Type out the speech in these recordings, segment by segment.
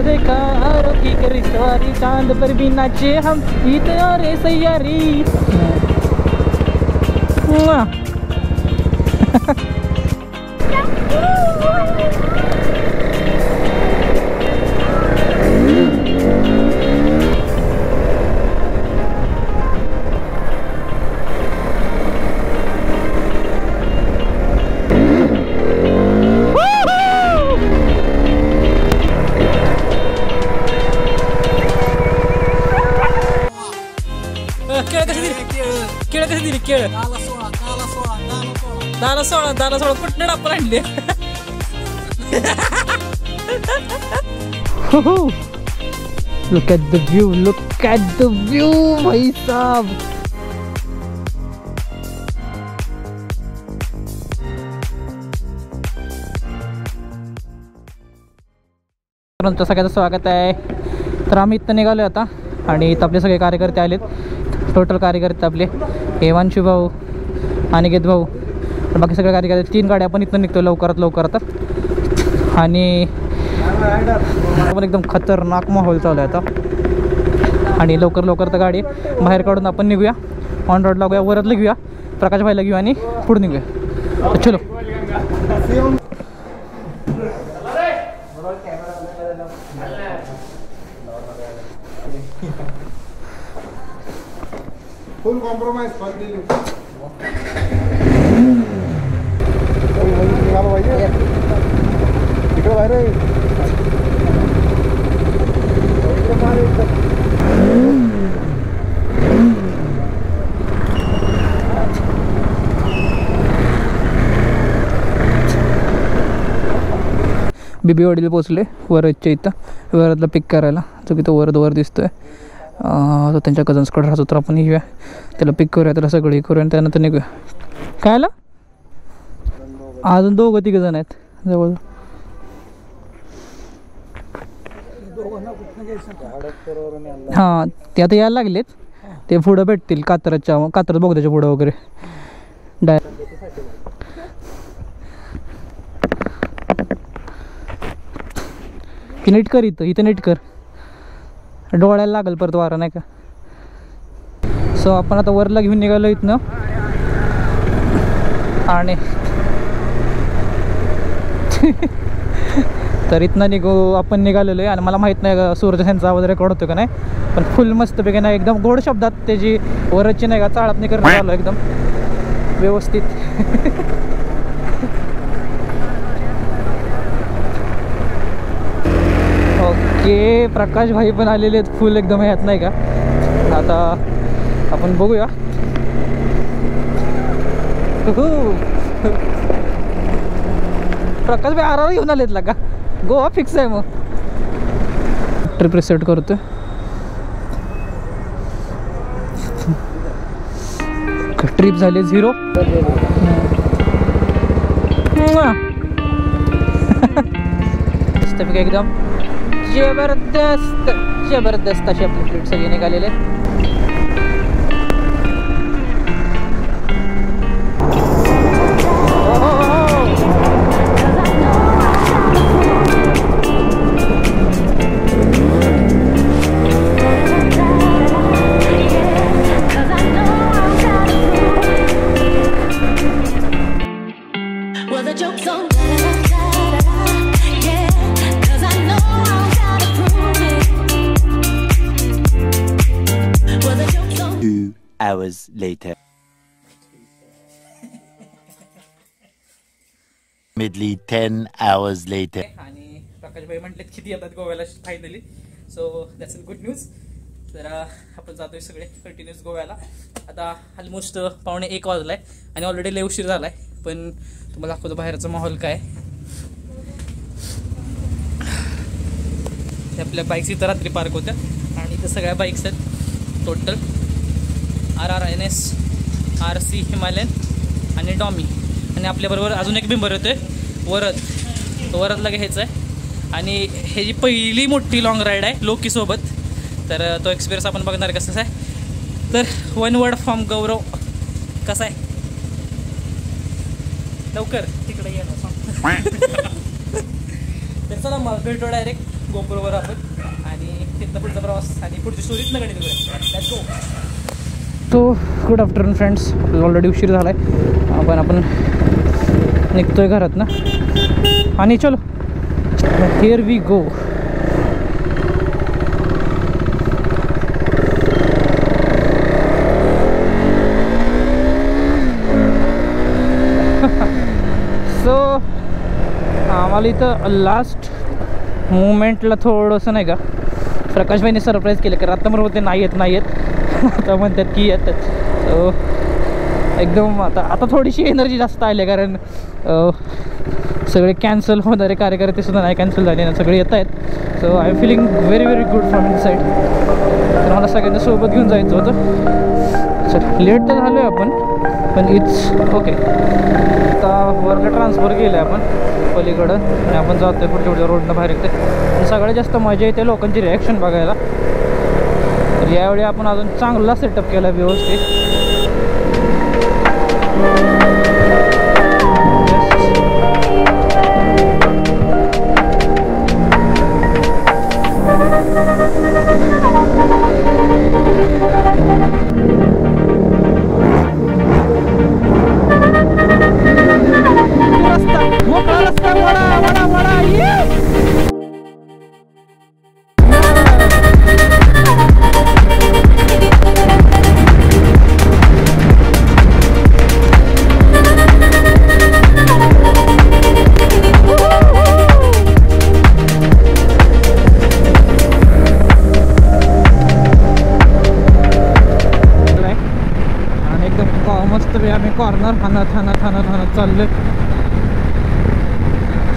देखा आरोही करी सवारी चांद पर भी नाचे हम गीत रे सैयारी। केळ कशी दिली केळ? 10-16 कुठं आपण आणले? Look at the view, look at the view, भाई साहब. तुमचं सगळ्यांचं स्वागत आहे. तर आम्ही इथं निघालो आता आणि इथं आपले सगळे कार्यकर्ते आलेत. टोटल कार्यकर्ते आपले हेमांशू भाऊ, अनिकेत भाऊ, बाकी सगळे कार्यकर्ते. 3 गाड्या आपण इथं निघतो लवकरात. आणि आपण एकदम खतरनाक माहोल चालू आहे आता. आणि लवकर तर गाडी बाहेर काढून आपण निघूया, ऑन रोड लागूया, वरतलं घेऊया, प्रकाश भाईला घेऊया आणि पुढे निघूया. तर चलो. फुल कॉम्प्रोमाइज बीबी वडील पोचले वरदच्या इथं. वरदला पिक करायला जो की तो वर दिसतोय. तो त्यांच्या कझन्सकडे राहतो. तर आपण येऊया, त्याला पिक करूया, त्याला सगळं हे करूया आणि त्यानंतर निघूया. काय आलं? अजून 2-3 जण आहेत जवळ. हां, ते आता यायला लागलेत. ते पुढं भेटतील कात्रज बोगद्याच्या पुढं वगैरे डायरेक्ट. की नीट कर, इथं नीट कर, डोळ्याला लागल परत वारा नाही का. सो आपण आता वरला घेऊन निघालो इथनं. आणि तर इथनं आपण निघालेलो आहे. आणि मला माहीत नाही सूरज ह्यांचा आवाज रेकॉर्ड होतो का नाही, पण फुल मस्तपैकी नाही एकदम गोड शब्दात त्याची वरची नाही का चाळपणी करण्यात आलो एकदम व्यवस्थित. ओके, प्रकाश भाई पण आलेले आहेत फुल एकदम ह्यात नाही का. आता आपण बघूया. प्रकाश भाई आराम घेऊन आलेत का? गोवा फिक्स आहे मग. ट्रिप रिसेट करतोय. ट्रिप झाली 0. एकदम जबरदस्त अशी आपली ट्रिप सगळी निघालेले. hours later. Midly 10 hours later. आणि प्रकाश भाई म्हटलेत किती येतात गोव्याला finally. So that's a good news. तर आपण जातोय सगळे कंटिन्यूस गोव्याला. आता ऑलमोस्ट 1:15 वाजलाय आणि ऑलरेडी लय उशीर झालाय. पण तुम्हाला दाखवतो बाहेरचा माहोल काय. आपल्या बाईक्स इथं रात्री पार्क होत्या आणि इथं सगळ्या बाईक्स आहेत टोटल. RRNS, RC हिमालयन आणि डॉमी. आणि आपल्याबरोबर अजून एक मेंबर होतोय वरदला घ्यायचं आहे. आणि हे जी पहिली मोठी लॉंग राईड आहे लोकीसोबत. तर तो एक्सपिरियन्स आपण बघणार कसं आहे. तर 1 वर्ड फ्रॉम गौरव, कसा आहे? लवकर तिकडे ये ना सांग. तर चला मग भेटू डायरेक्ट गोपुरवर आपण आणि तिथनं पुढचा प्रवास आणि पुढची स्टोरीच न गणित लेट्स गो. तो गुड आफ्टरनून फ्रेंड्स. आपल्याला ऑलरेडी उशीर झाला आहे पण आपण निघतोय घरात ना आणि चलो हिअर वी गो. सो आम्हाला इथं लास्ट मुवमेंटला थोडंसं नाही का प्रकाशभाईने सरप्राईज केलं कारण आता बरोबर ते नाही येत आता म्हणतात की येतात. सो एकदम आता थोडीशी एनर्जी जास्त आली आहे कारण सगळे कॅन्सल होणारे कार्यकर्ते सुद्धा नाही कॅन्सल झाले ना सगळे येत आहेत. So I am feeling very very good from inside. तर मला सगळ्यांना सोबत घेऊन जायचं होतं. सर लेट तर झालो आहे आपण पण इट्स ओके. आता वरनं ट्रान्सफर केलं आहे आपण पलीकडं आणि आपण जातो आहे पुढच्या रोडनं बाहेर येते आणि सगळ्यात जास्त मजा येते लोकांची रिॲक्शन बघायला. तर यावेळी आपण अजून चांगला सेटअप केला व्यवस्थित. आम्ही कॉर्नर हाणत चाललो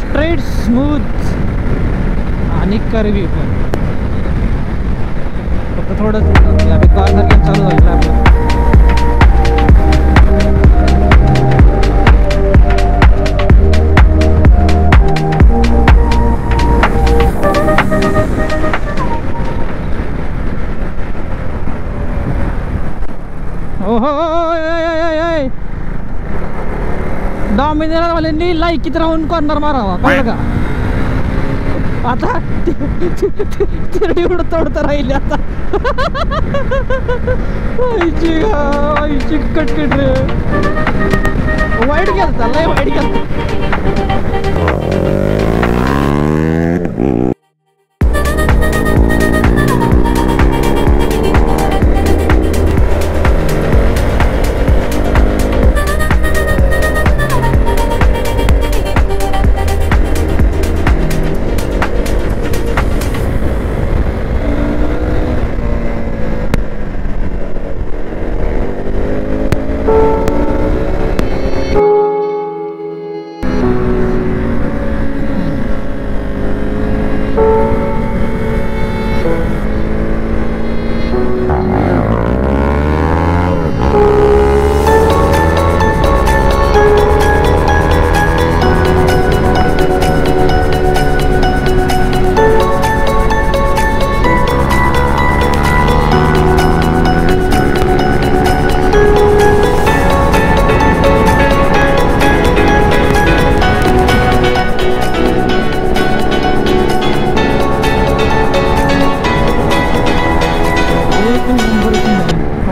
स्ट्रेट स्मूथ आणि कर्वी पण फक्त थोडं आम्ही कॉर्नर घेऊन चालू झालं आपलं. डॉमिनरवाल्यांनी लाईकीत राहून कॉर्नर मारावा कळलं का. आता तिरडी उडत तोडतं राहिले आता. आईची कटकट रे वाईट गेलता लय वाईट गेलता.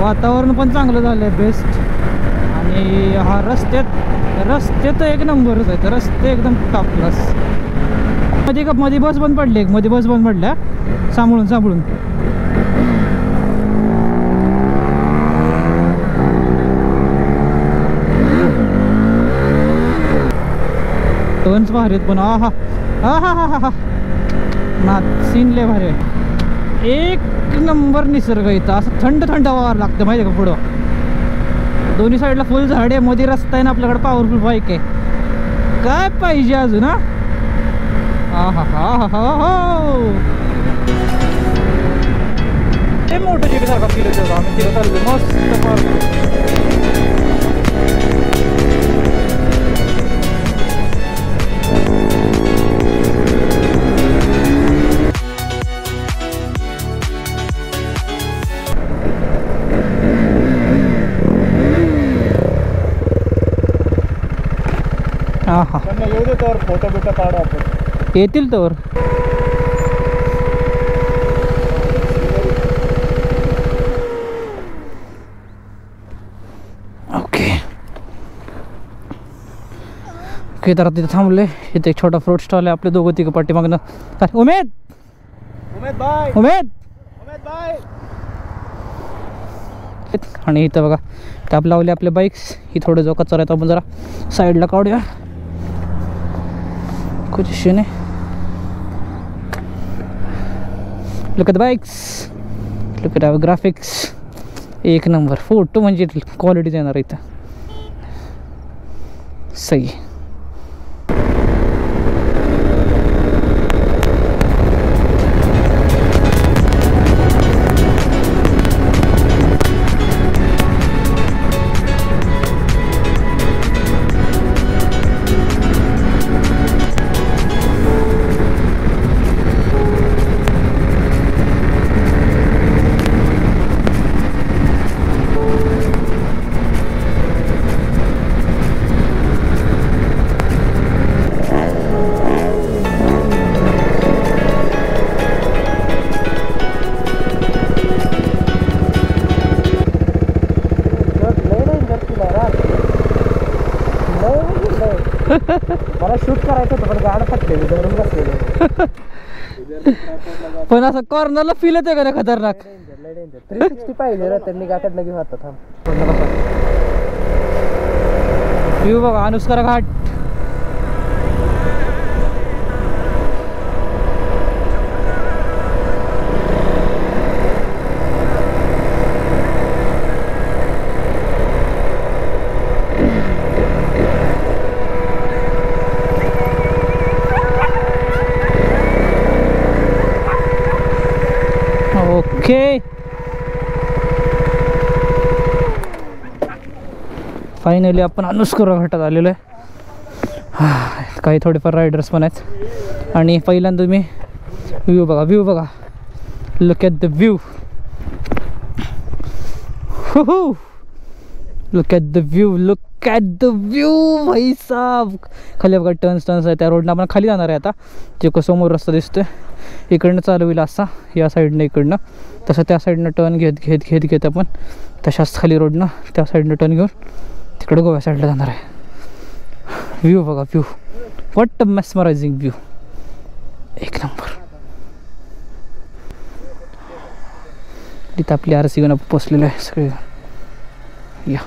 वातावरण पण चांगलं झालं आहे बेस्ट आणि हा रस्ते तर एक नंबरच आहे. रस्ते एकदम टॉप क्लास. मध्ये बस बंद पडली मध्ये बस बंद पडल्या सांभाळून टर्न्स भारी आहेत पण हा ना सीन लय भारी आहे. एक नंबर निसर्ग इथं असं थंड हवा लागतं माहिती आहे का. पुढं दोन्ही साईडला फुल झाड आहे मध्ये रस्ता आहे ना आपल्याकडे पॉवरफुल बाईक आहे. काय पाहिजे अजून. ते मोठं जे सारखा फील येतो आम्ही तिला चाललो मस्त. येऊ दे तर फोटो बिटो काढू आपण. येतील तर ओके, तर तिथे थांबले. इथे एक छोटा फ्रूट स्टॉल आहे. आपले दोघं तिघं पाठीमागनं. उमेद भाई, उमेद भाई. आणि इथं बघा टॅप लावले आपले बाईक्स. ही थोडं जो कचरा आहे तो आपण जरा साईडला काढूया. कुछ इश्यू नाही. Look at the bikes, look at our graphics. एक नंबर फोटो म्हणजे क्वालिटी देणार इथं. सही. मला शूट करायचं होतं पण गाडं फाटलेली धरून बसलेलं. पण असं कॉर्नरला फील येते का नाही खतरनाक. 360 पाहिजे रे त्यांनी गाकडनं घेऊन आता थांब. व्ह्यू बघा अनुस्कर घाट. ओके, फायनली आपण अनुस्कर घाटात आलेलो आहे. काही थोडेफार रायडर्स पण आहेत. आणि पहिल्यांदा तुम्ही व्ह्यू बघा. Look at the view. Look at the view भाई साहब. खाली बघा टर्न्स आहे. त्या रोडनं आपण खाली जाणार आहे आता. जे समोर रस्ता दिसतोय इकडनं चालू होईल असा, या साईडनं इकडनं. तसं त्या साईडनं टर्न घेत आपण तशाच खाली रोडनं त्या साईडनं टर्न घेऊन तिकडं गोव्या साईडला जाणार आहे. व्ह्यू बघा, view what a mesmerising view. एक नंबर. इथं आपली RC घेऊन पोचलेलं आहे सगळे. या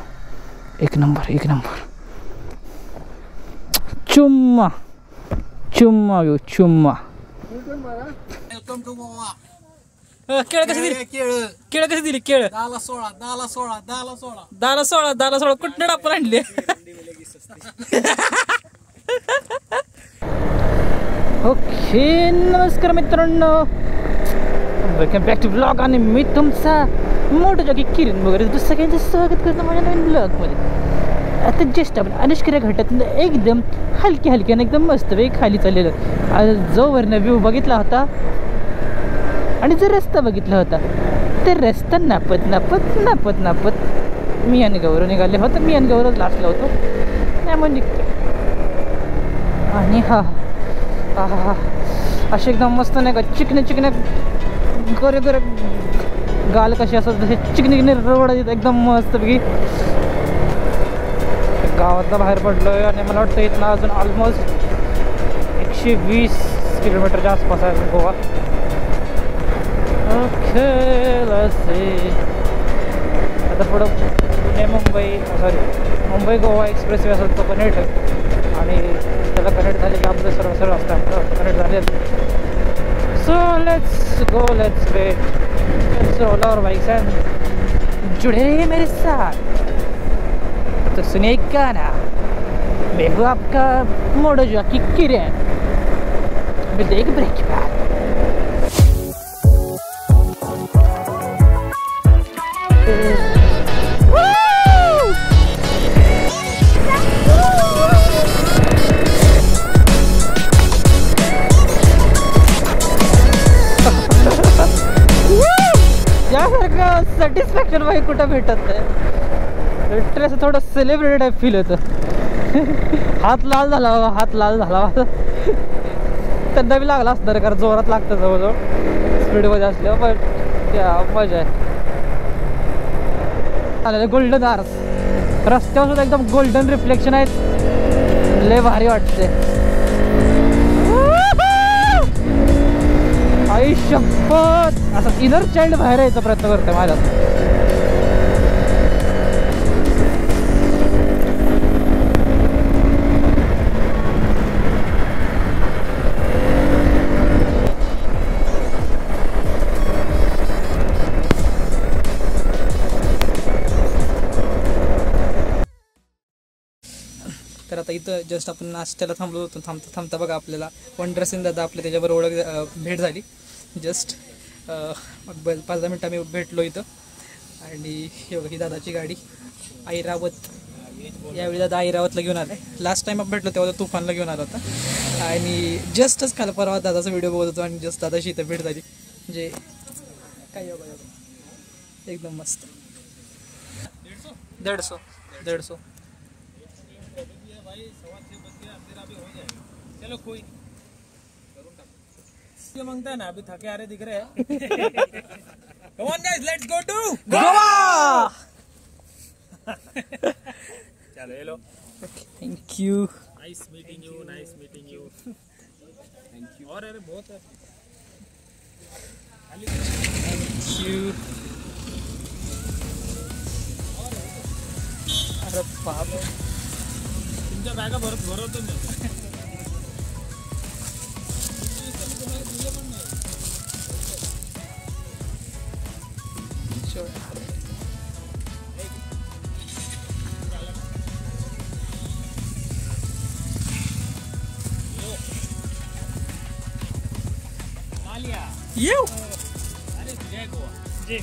एक नंबर. चुम्मा व्ह्यू, चुम्मा. Welcome to Goa. केळ कशी दिली? केळ 10 कुठं आपण आणले. ओके, नमस्कार मित्रांनो, वेलकम बॅक टू ब्लॉग. आणि मी तुमचा मोठं जॉकी किरण वगैरे सगळ्यांचं स्वागत करतो माझ्या नवीन ब्लॉगमध्ये. आता जस्ट आपण अनुष्करा घाटातून एकदम हलक्याने एकदम मस्त खाली चाललेलं. जोवरनं व्ह्यू बघितला होता आणि जो रस्ता बघितला होता ते रस्ता नापत मी आणि गौरव निघाले होतं. मी आणि गौरव लास्टला होतो त्यामुळे निघतो. आणि हा असे एकदम मस्त नाही का चिकने गोरे गाल कसे असतात तसे चिकने रोड एकदम मस्त पैकी. गावातला बाहेर पडलो आहे आणि मला वाटतं इथनं अजून ऑलमोस्ट 120 किलोमीटरच्या आसपास आहे गोवा. ओके, आता पुढं पुणे मुंबई गोवा एक्सप्रेस वे असेल तो कनेक्ट आणि त्याला कनेक्ट झाले की आपलं सर्व असतं आपलं कनेक्ट झाले. So let's wait, let's roll our bikes and जुड़े रहिए मेरे साथ. तो सुनिए एक गाना, मैं हूँ आपका मोटो जॉकी किरण. मिलते एक ब्रेक के बाद. यासारखं सॅटिस्फॅक्शन भाई कुठं भेटत नाही. लिटरली असं थोडं सेलिब्रेटेड टाईप फील होतं. हात लाल झाला त्यांना बी लागला असणार कारण जोरात लागतं जवळजवळ स्पीडमध्ये असल्यावर. पण त्या मजा आहे. आलेलं गोल्डन आर्स रस्त्यावर सुद्धा एकदम गोल्डन रिफ्लेक्शन आहेत. लय भारी वाटते. आई शपथ, असं इनर चाइल्ड बाहेर यायचा प्रयत्न करते माझ्या. तर आता इथं जस्ट आपण नाश्त्याला थांबलो होतो. थांबता बघा आपल्याला वंडरसिंग दादा आपल्या त्याच्यावर भेट झाली. जस्ट 5-10 मिनटं आम्ही भेटलो इथं. आणि हे बघा ही दादाची गाडी ऐरावत. यावेळी दादा ऐरावतला घेऊन आला आहे. लास्ट टाईम आपण भेटलो तेव्हा तुफानला घेऊन आला होता. आणि जस्टच काल परवा दादाचा व्हिडिओ बघत होतो आणि जस्ट दादाशी इथं भेट झाली. म्हणजे काय योगा एकदम मस्त. 150. चलो कोई ये मांगता है ना, अभी थके आ रहे दिख रहे हैं. Come on guys, let's go to Goa. चलो hello. Thank you. Nice meeting you. Thank you. और अरे बहुत है. Thank you. अरे बाप, तुमच्या बॅगा भरवतो मी.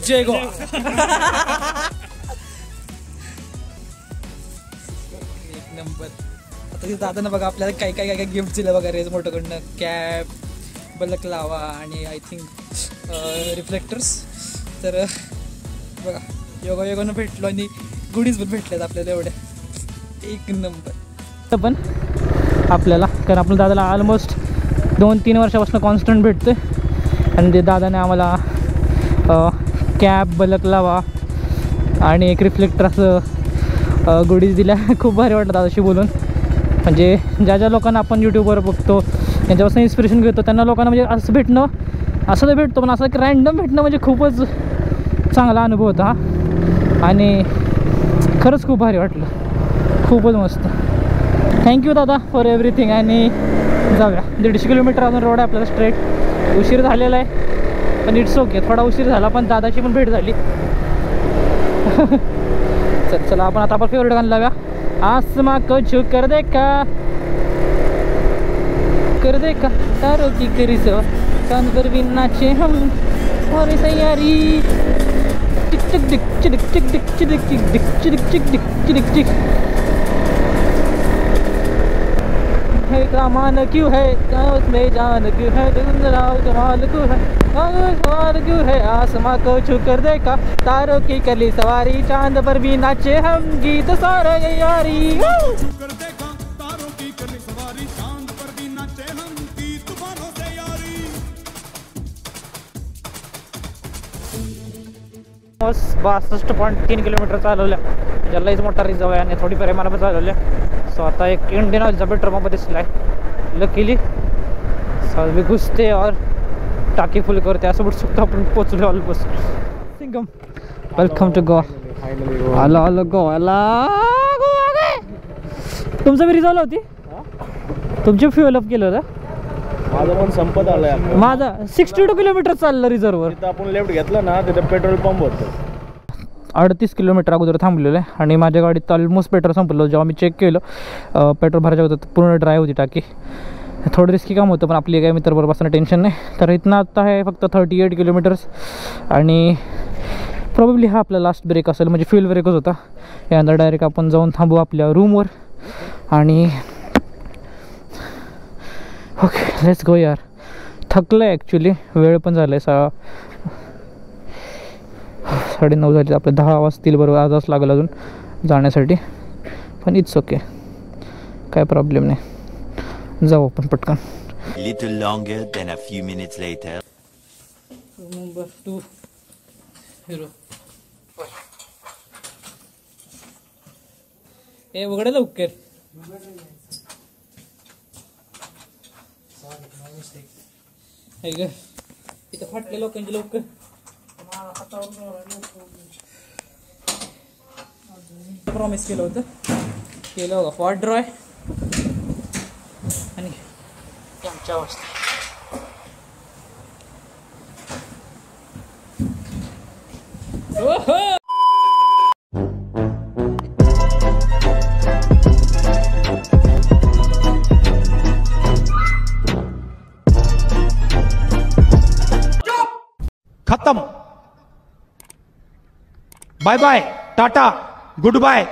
जय गोवा. एक नंबर. आता तिथे दादानं बघा आपल्याला काय काय काय काय गिफ्ट दिलं बघा रेज मोठ्याकडनं. कॅप, बलक लावा आणि आय थिंक रिफ्लेक्टर्स. तर बघा योगायोगानं भेटलो आणि गुडीज पण भेटल्यात आपल्याला एवढ्या. एक नंबर. पण आपल्याला कारण आपण दादाला ऑलमोस्ट 2-3 वर्षापासून कॉन्स्टंट भेटतोय. आणि ते दादाने आम्हाला कॅप, बलक लावा आणि एक रिफ्लेक्टर असं गुडीज दिल्या. खूप भारी वाटलं दादाशी बोलून. म्हणजे ज्या ज्या लोकांना आपण यूट्यूबवर बघतो त्यांच्यापासून इन्स्पिरेशन घेतो त्यांना लोकांना म्हणजे असं भेटणं, असं तर भेटतो पण असं एक रँडम भेटणं म्हणजे खूपच चांगला अनुभव होता हा. आणि खरंच खूप भारी वाटलं, खूपच मस्त. थँक्यू दादा फॉर एव्हरीथिंग. आणि जाऊया. 150 किलोमीटर अजून रोड आहे आपल्याला स्ट्रेट. उशीर झालेला आहे पण इट्स ओके. थोडा उशीर झाला पण दादाची पण भेट झाली. चला आपण आता आपण फेवरेट गाणं लावूया. आसमां को छू कर देखा तारों की करी सो चांद पर भी नाचे हम और सैयारी. टिक टिक टिक चिक टिक टिक चिक टिक टिक चिक टिक टिक चिक टिक. है कमाल क्यों है उसमें जान क्यों है कमाल क्यों है कमाल क्यों है. आसमां को छू कर देखा तारों की कली सवारी चांद पर भी नाचे हम गीत सारे यारी. कर देखा तारों की कली सवारी चांद पर भी नाचे हम गीत बारों से यारी. 62.3 किलोमीटर चालवल्या. ज्यालाच मोठा रिझर्व आहे आणि थोडी प्रेमाला पण चालवल्या. सो आता एक इंडियन ऑइलचा पेट्रोल पंप दिसला आहे लकीली. सो मी घुसते और टाकी फुल करते. असं बोलू शकतो आपण पोचलो almost. Singham welcome to Goa. आलो गोव्याला. तुमचं बी रिझॉल्व होती तुमची फ्युअल अप केलं होतं. माझं पण संपत आलंय. माझा 62 किलोमीटर चाललं रिझर्ववर. तिथं आपण लेफ्ट घेतलं ना तिथं पेट्रोल पंप होतं. 38 किलोमीटर अगोदर थांबलेलं आहे आणि माझ्या गाडीत ऑलमोस्ट पेट्रोल संपलं. जेव्हा मी चेक केलं पेट्रोल भरायचं होतं पूर्ण ड्राय होती टाकी. थोडं रिस्की काम होतं पण आपली काय मित्रबरोबर असताना टेन्शन नाही. तर इथनं आता आहे फक्त 38 किलोमीटर्स आणि प्रॉब्ली हा आपला लास्ट ब्रेक असेल म्हणजे फ्युल ब्रेकच होता. यानंतर डायरेक्ट आपण जाऊन थांबू आपल्या रूमवर आणि ओके लेट्स गो यार. थकलं आहे ॲक्च्युली. वेळ पण झाला आहे 9:30 झाली. आपले 10 वाजतील बरोबर. आजच लागेल अजून जाण्यासाठी पण इट्स ओके काय प्रॉब्लेम नाही. जाऊ आपण पटकन. Little longer than a few minutes later. Number 2 हिरो. ए उघडे लवकर. हे ग इथं फाटले लोकांचे लोक प्रॉमिस केलं होतं बघा फॉट ड्रॉय आणि आमच्या अवस्था खत्म bye bye tata good bye